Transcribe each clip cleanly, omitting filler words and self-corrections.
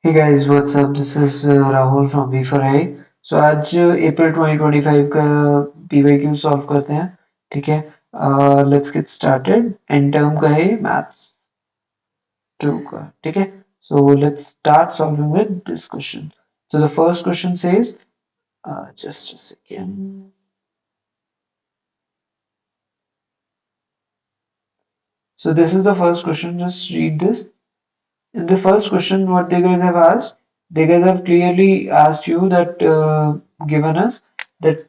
Hey guys, what's up? This is Rahul from V4I. So आज अप्रैल 2025 का PYQ solve करते हैं, ठीक है? Let's get started. And term का है मैथ्स 2 का, ठीक है? So let's start solving with this question. So the first question says, just a second. So this is the first question. Just read this. In the first question, what they guys have asked, they guys have clearly asked you that given us that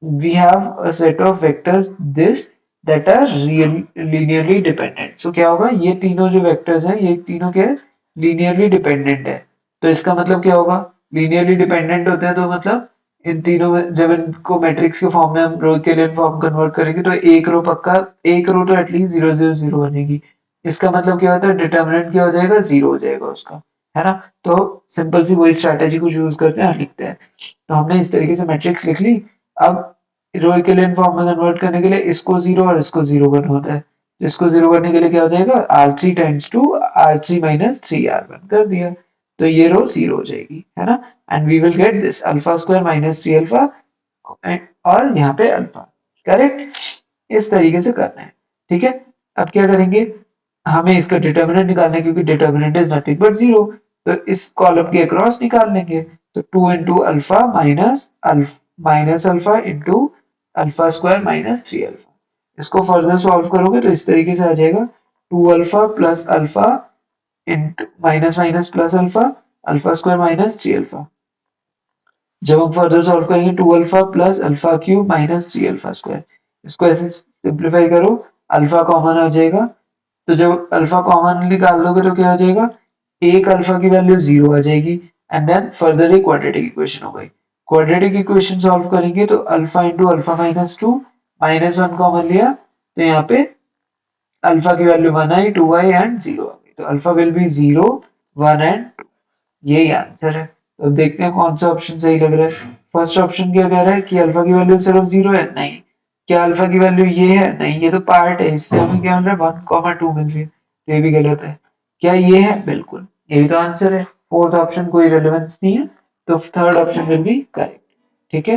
we have a set of vectors this that are real linearly dependent. So क्या होगा, ये तीनों जो vectors हैं ये तीनों क्या है, linearly dependent है. तो इसका मतलब क्या होगा, linearly dependent होते हैं तो मतलब इन तीनों में जब इनको मैट्रिक्स के फॉर्म में हम रो के लिए फॉर्म कन्वर्ट करेंगे तो एक रो पक्का, एक रो तो एटलीस्ट 0 0 0 बनेगी. इसका मतलब क्या होता है, डिटर्मिनेंट क्या हो जाएगा, जीरो हो जाएगा उसका, है ना? तो सिंपल सी वही स्ट्रैटेजी को यूज करते हैं, लिखते हैं. तो हमने इस तरीके से मैट्रिक्स लिख ली. अब रो इक्विवेलेंट फॉर्म में कन्वर्ट करने के लिए इसको जीरो और इसको जीरो करना होता है. तो इसको जीरो करने के लिए क्या हो जाएगा, R3 times to R3 minus 3R1 कर दिया. तो ये रो जीरो हो जाएगी, है ना? And we will get this alpha square minus 3 alpha और यहाँ पे अल्फा. करेक्ट. इस तरीके से करना है, ठीक है? अब क्या करेंगे, हमें इसका डिटर्मिनेंट निकालना है क्योंकि determinant is nothing but zero. तो इस कॉलम के अक्रॉस निकाल लेंगे. तो 2 into alpha minus alpha into alpha square minus 3 alpha. इसको फर्दर सॉल्व करोगे तो इस तरीके से आ जाएगा 2 alpha plus alpha into minus minus plus alpha alpha square minus 3 alpha. जब हम फर्दर सॉल्व करेंगे 2 alpha plus alpha cube minus 3 alpha square. इसको ऐसे सिंप्लीफाई करो, अल्फा कॉमन आ जाएगा. तो जब अल्फा कॉमन निकाल लोगे तो क्या हो जाएगा, एक अल्फा की वैल्यू जीरो आ जाएगी. एंड देन फर्दर एक क्वाड्रेटिक इक्वेशन हो गई. क्वाड्रेटिक इक्वेशन सॉल्व करेंगे तो alpha into alpha minus two minus one common लिया तो यहाँ पे अल्फा की वैल्यू वन आई, टू आई एंड जीरो आ गई. तो alpha will be zero, one and यही आंसर है. तो अब देखते हैं कौन सा ऑप्शन सही लग रहा है. फर्स्ट ऑप्शन क्या कह रहा है कि अल्फा की वैल्यू सिर्फ जीरो है, नहीं. क्या अल्फा की वैल्यू ये है, नहीं, ये तो पार्ट है, इससे हमें क्या मिल रहा है, वन कॉमा टू मिल रही है. तो ये भी गलत है. क्या ये है, बिल्कुल यही तो आंसर है. फोर्थ ऑप्शन कोई रेलेवेंस नहीं है. तो third option will be correct, ठीक है?